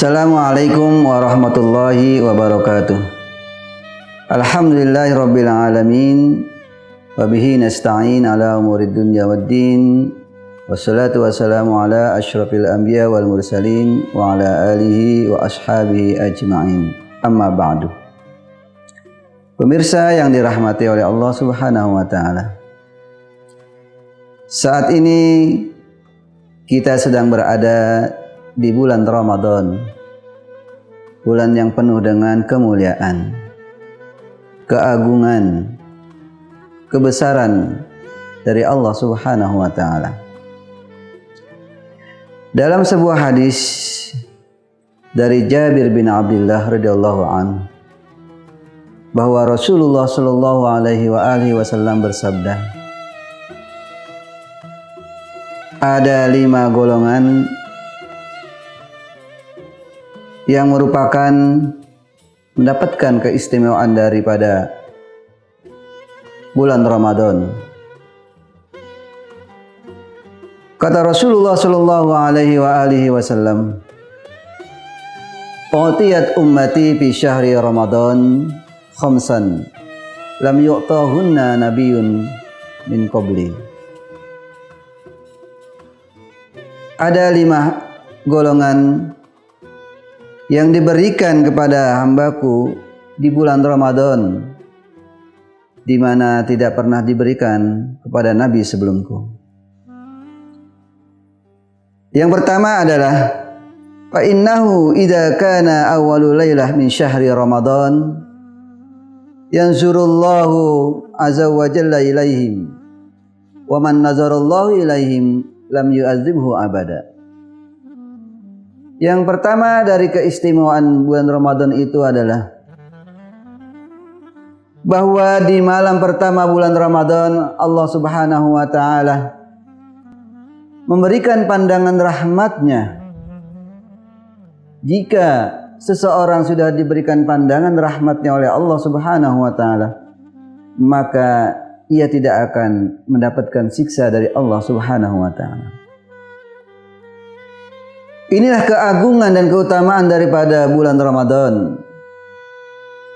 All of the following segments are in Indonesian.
Assalamualaikum warahmatullahi wabarakatuh. Alhamdulillahirabbil alamin wa bihi nasta'in ala umurid dunya waddin. Wassalatu wassalamu ala asyrafil anbiya wal mursalin wa ala alihi wa ashabihi ajma'in. Amma ba'du. Pemirsa yang dirahmati oleh Allah Subhanahu wa taala. Saat ini kita sedang berada di bulan Ramadan, bulan yang penuh dengan kemuliaan, keagungan, kebesaran dari Allah Subhanahu wa taala. Dalam sebuah hadis dari Jabir bin Abdullah radhiyallahu anhu bahwa Rasulullah sallallahu alaihi wasallam bersabda, ada 5 golongan yang merupakan mendapatkan keistimewaan daripada bulan Ramadan. Kata Rasulullah sallallahu alaihi wasallam, "Utiyat ummati fi syahri Ramadan khamsan lam yu'tahunna nabiyyun min qabli." Ada 5 golongan yang diberikan kepada hambaku di bulan Ramadan, di mana tidak pernah diberikan kepada nabi sebelumku. Yang pertama adalah fa innahu idza kana awwalu lailah min syahri Ramadan yanzurullahu azza wa jalla ilaihim wa man nazarallahu ilaihim lam yu'adzibhu abada. Yang pertama dari keistimewaan bulan Ramadan itu adalah bahwa di malam pertama bulan Ramadan Allah Subhanahu wa taala memberikan pandangan rahmat-Nya. Jika seseorang sudah diberikan pandangan rahmat-Nya oleh Allah Subhanahu wa taala, maka ia tidak akan mendapatkan siksa dari Allah Subhanahu wa taala. Inilah keagungan dan keutamaan daripada bulan Ramadan.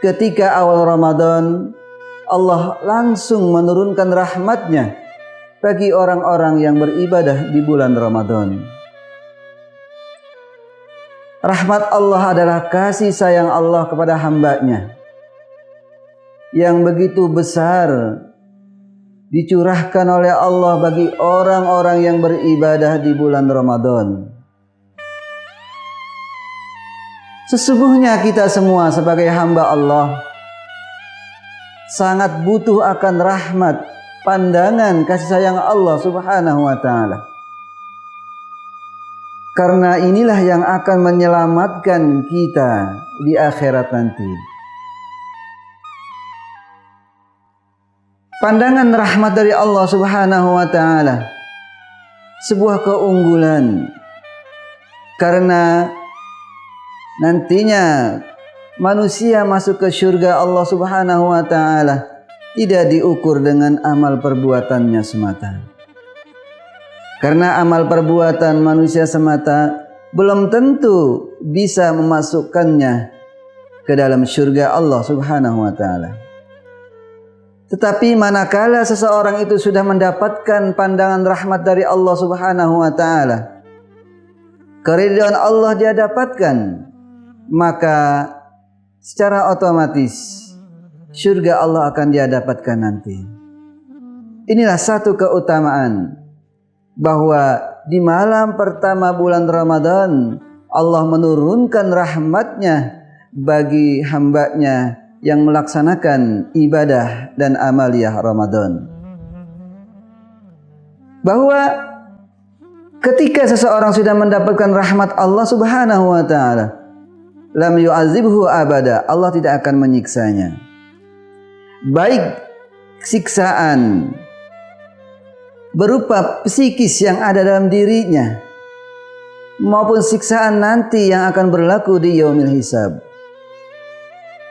Ketika awal Ramadan, Allah langsung menurunkan rahmat-Nya bagi orang-orang yang beribadah di bulan Ramadan. Rahmat Allah adalah kasih sayang Allah kepada hamba-Nya yang begitu besar, dicurahkan oleh Allah bagi orang-orang yang beribadah di bulan Ramadan. Sesungguhnya kita semua sebagai hamba Allah sangat butuh akan rahmat, pandangan kasih sayang Allah Subhanahu wa taala. Karena inilah yang akan menyelamatkan kita di akhirat nanti. Pandangan rahmat dari Allah Subhanahu wa taala sebuah keunggulan, karena nantinya manusia masuk ke surga Allah Subhanahu wa taala tidak diukur dengan amal perbuatannya semata. Karena amal perbuatan manusia semata belum tentu bisa memasukkannya ke dalam surga Allah Subhanahu wa taala. Tetapi manakala seseorang itu sudah mendapatkan pandangan rahmat dari Allah Subhanahu wa taala, keridhaan Allah dia dapatkan, maka secara otomatis surga Allah akan dia dapatkan nanti. Inilah satu keutamaan bahwa di malam pertama bulan Ramadan Allah menurunkan rahmat-Nya bagi hamba-Nya yang melaksanakan ibadah dan amaliyah Ramadan. Bahwa ketika seseorang sudah mendapatkan rahmat Allah Subhanahu wa taala, lam yu'adzibhu abada, Allah tidak akan menyiksanya. Baik siksaan berupa psikis yang ada dalam dirinya, maupun siksaan nanti yang akan berlaku di yaumil hisab.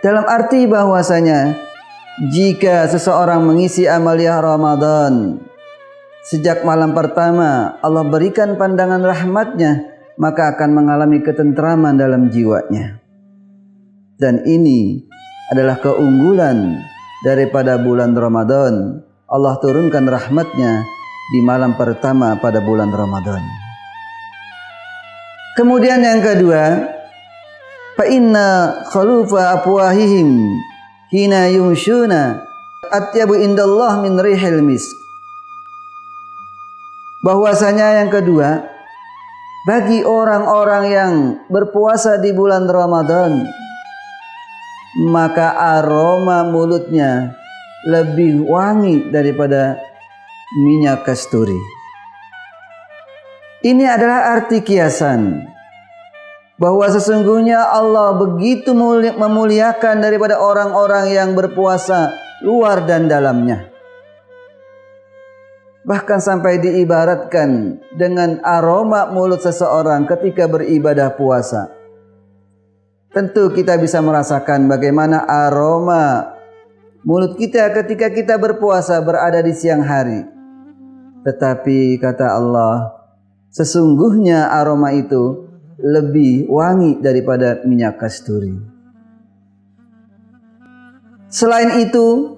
Dalam arti bahwasanya jika seseorang mengisi amaliyah Ramadan sejak malam pertama, Allah berikan pandangan rahmat-Nya maka akan mengalami ketentraman dalam jiwanya. Dan ini adalah keunggulan daripada bulan Ramadan. Allah turunkan rahmatnya di malam pertama pada bulan Ramadan. Kemudian yang kedua, fa inna khalufa afwahihim hina yumshuna atyabu indallah min rihil misk. Bahwasanya yang kedua, bagi orang-orang yang berpuasa di bulan Ramadan, maka aroma mulutnya lebih wangi daripada minyak kasturi. Ini adalah arti kiasan bahwa sesungguhnya Allah begitu memuliakan daripada orang-orang yang berpuasa luar dan dalamnya. Bahkan sampai diibaratkan dengan aroma mulut seseorang ketika beribadah puasa. Tentu kita bisa merasakan bagaimana aroma mulut kita ketika kita berpuasa berada di siang hari. Tetapi kata Allah, sesungguhnya aroma itu lebih wangi daripada minyak kasturi. Selain itu,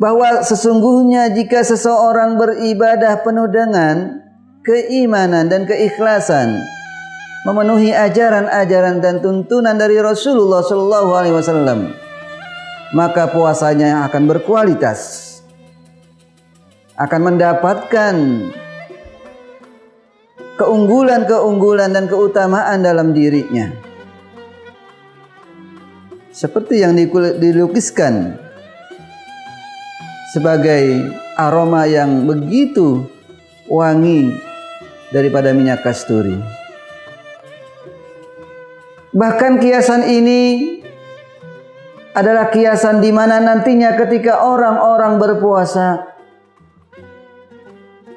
bahwa sesungguhnya jika seseorang beribadah penuh dengan keimanan dan keikhlasan, memenuhi ajaran-ajaran dan tuntunan dari Rasulullah SAW, maka puasanya akan berkualitas, akan mendapatkan keunggulan-keunggulan dan keutamaan dalam dirinya. Seperti yang dilukiskan sebagai aroma yang begitu wangi daripada minyak kasturi. Bahkan kiasan ini adalah kiasan di mana nantinya ketika orang-orang berpuasa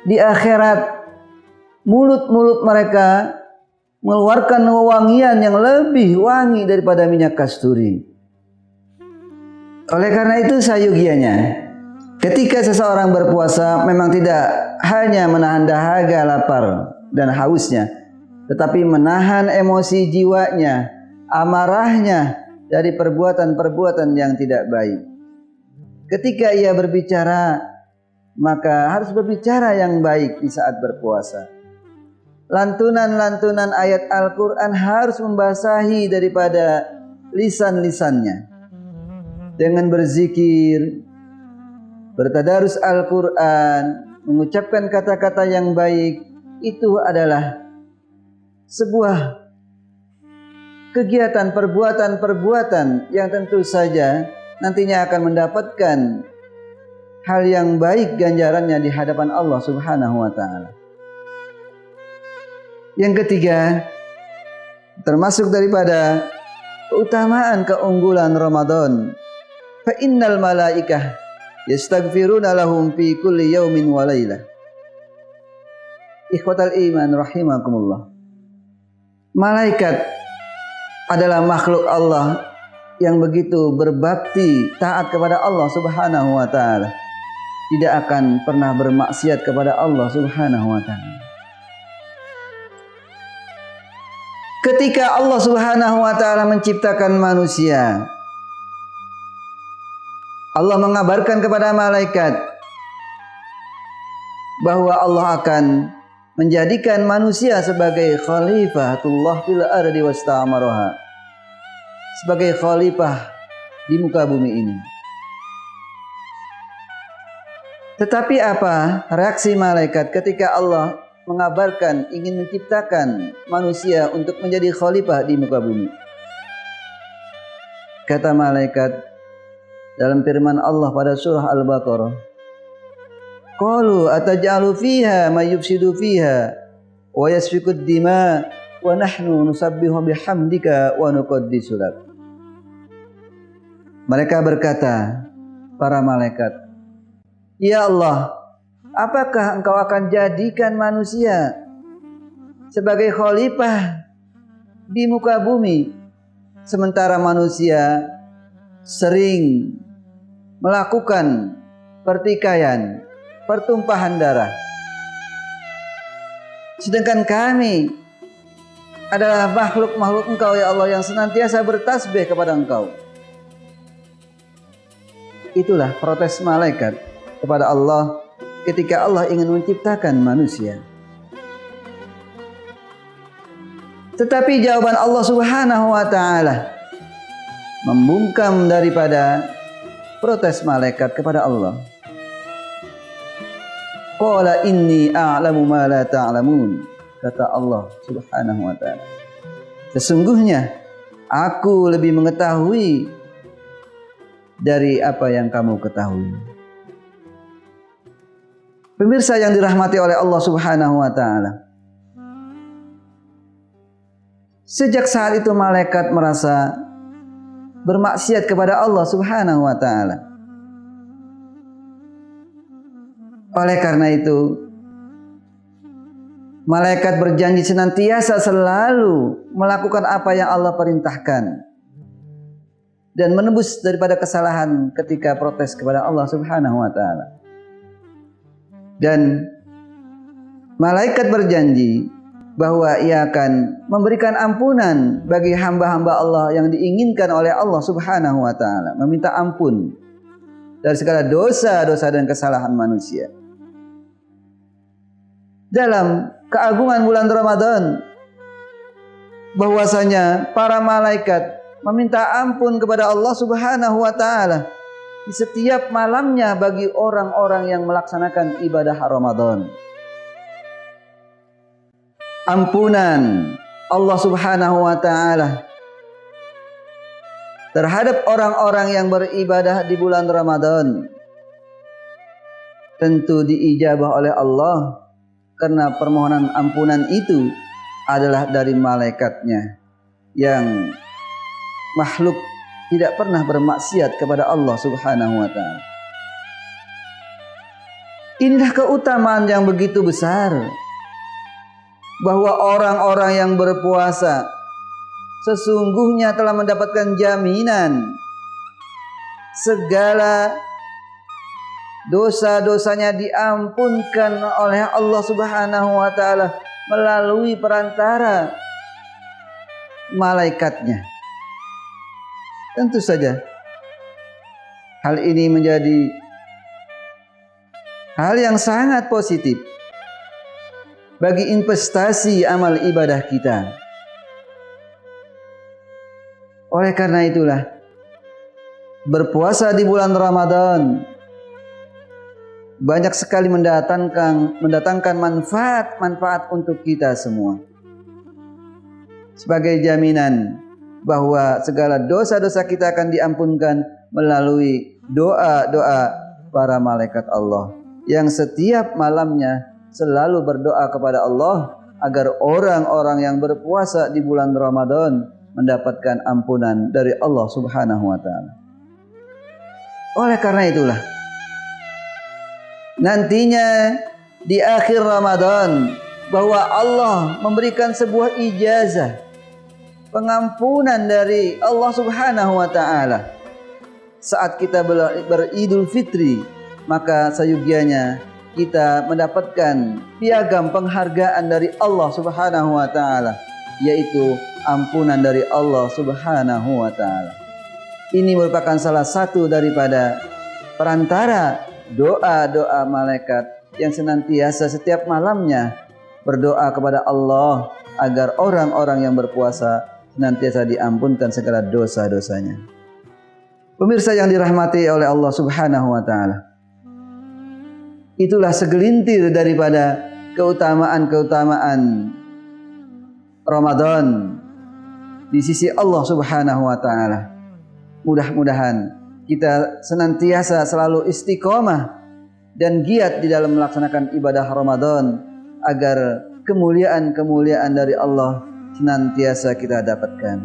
di akhirat, mulut-mulut mereka mengeluarkan wewangian yang lebih wangi daripada minyak kasturi. Oleh karena itu sayugianya, ketika seseorang berpuasa memang tidak hanya menahan dahaga, lapar dan hausnya, tetapi menahan emosi jiwanya, amarahnya dari perbuatan-perbuatan yang tidak baik. Ketika ia berbicara, maka harus berbicara yang baik di saat berpuasa. Lantunan-lantunan ayat Al-Quran harus membasahi daripada lisan-lisannya. Dengan berzikir, bertadarus Al-Quran, mengucapkan kata-kata yang baik, itu adalah sebuah kegiatan perbuatan-perbuatan yang tentu saja nantinya akan mendapatkan hal yang baik ganjarannya di hadapan Allah Subhanahu wa taala. Yang ketiga, termasuk daripada keutamaan keunggulan Ramadan, fa innal malaikah yastaghfiruna lahum fi kulli yaumin wa lailah. Ikhwatal iman rahimakumullah. Malaikat adalah makhluk Allah yang begitu berbakti taat kepada Allah Subhanahu wa taala. Tidak akan pernah bermaksiat kepada Allah Subhanahu wa taala. Ketika Allah Subhanahu wa taala menciptakan manusia, Allah mengabarkan kepada malaikat bahwa Allah akan menjadikan manusia sebagai khalifatullah fil ardi wasta'maraha, sebagai khalifah di muka bumi ini. Tetapi apa reaksi malaikat ketika Allah mengabarkan ingin menciptakan manusia untuk menjadi khalifah di muka bumi? Kata malaikat dalam firman Allah pada surah Al-Baqarah, qalu ataj'alu fiha may yufsidu fiha wa yasfikud dima wa nahnu nusabbihu bihamdika wa nuqaddisu lak. Mereka berkata, para malaikat, ya Allah, apakah engkau akan jadikan manusia sebagai khalifah di muka bumi, sementara manusia sering melakukan pertikaian, pertumpahan darah, sedangkan kami adalah makhluk-makhluk Engkau ya Allah yang senantiasa bertasbih kepada Engkau. Itulah protes malaikat kepada Allah ketika Allah ingin menciptakan manusia. Tetapi jawaban Allah Subhanahu wa taala membungkam daripada protes malaikat kepada Allah. Qala inni a'lamu ma la ta'lamun, kata Allah Subhanahu wa taala. Sesungguhnya aku lebih mengetahui dari apa yang kamu ketahui. Pemirsa yang dirahmati oleh Allah Subhanahu wa taala. Sejak saat itu malaikat merasa bermaksiat kepada Allah Subhanahu wa taala. Oleh karena itu, malaikat berjanji senantiasa selalu melakukan apa yang Allah perintahkan dan menebus daripada kesalahan ketika protes kepada Allah Subhanahu wa taala. Dan malaikat berjanji bahwa ia akan memberikan ampunan bagi hamba-hamba Allah yang diinginkan oleh Allah Subhanahu wa taala, meminta ampun dari segala dosa-dosa dan kesalahan manusia. Dalam keagungan bulan Ramadan, bahwasanya para malaikat meminta ampun kepada Allah Subhanahu wa taala di setiap malamnya bagi orang-orang yang melaksanakan ibadah Ramadan. Ampunan Allah Subhanahu wa taala terhadap orang-orang yang beribadah di bulan Ramadan tentu diijabah oleh Allah, karena permohonan ampunan itu adalah dari malaikatnya yang makhluk tidak pernah bermaksiat kepada Allah Subhanahu wa taala. Inilah keutamaan yang begitu besar, bahwa orang-orang yang berpuasa sesungguhnya telah mendapatkan jaminan segala dosa-dosanya diampunkan oleh Allah Subhanahu wa taala melalui perantara malaikatnya. Tentu saja hal ini menjadi hal yang sangat positif bagi investasi amal ibadah kita. Oleh karena itulah, berpuasa di bulan Ramadan banyak sekali mendatangkan manfaat untuk kita semua. Sebagai jaminan bahwa segala dosa-dosa kita akan diampunkan melalui doa-doa para malaikat Allah yang setiap malamnya selalu berdoa kepada Allah agar orang-orang yang berpuasa di bulan Ramadan mendapatkan ampunan dari Allah Subhanahu wa taala. Oleh karena itulah, nantinya di akhir Ramadan bahwa Allah memberikan sebuah ijazah pengampunan dari Allah Subhanahu wa taala saat kita beridul fitri, maka sayugianya kita mendapatkan piagam penghargaan dari Allah Subhanahu wa taala, yaitu ampunan dari Allah Subhanahu wa taala. Ini merupakan salah satu daripada perantara doa-doa malaikat yang senantiasa setiap malamnya berdoa kepada Allah agar orang-orang yang berpuasa senantiasa diampunkan segala dosa-dosanya. Pemirsa yang dirahmati oleh Allah Subhanahu wa taala, itulah segelintir daripada keutamaan-keutamaan Ramadan di sisi Allah Subhanahu wa taala. Mudah-mudahan kita senantiasa selalu istiqomah dan giat di dalam melaksanakan ibadah Ramadan agar kemuliaan-kemuliaan dari Allah senantiasa kita dapatkan.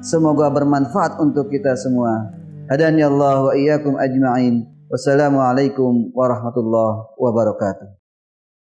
Semoga bermanfaat untuk kita semua. Hadani Allah wa iyyakum ajma'in. Wassalamualaikum warahmatullahi wabarakatuh.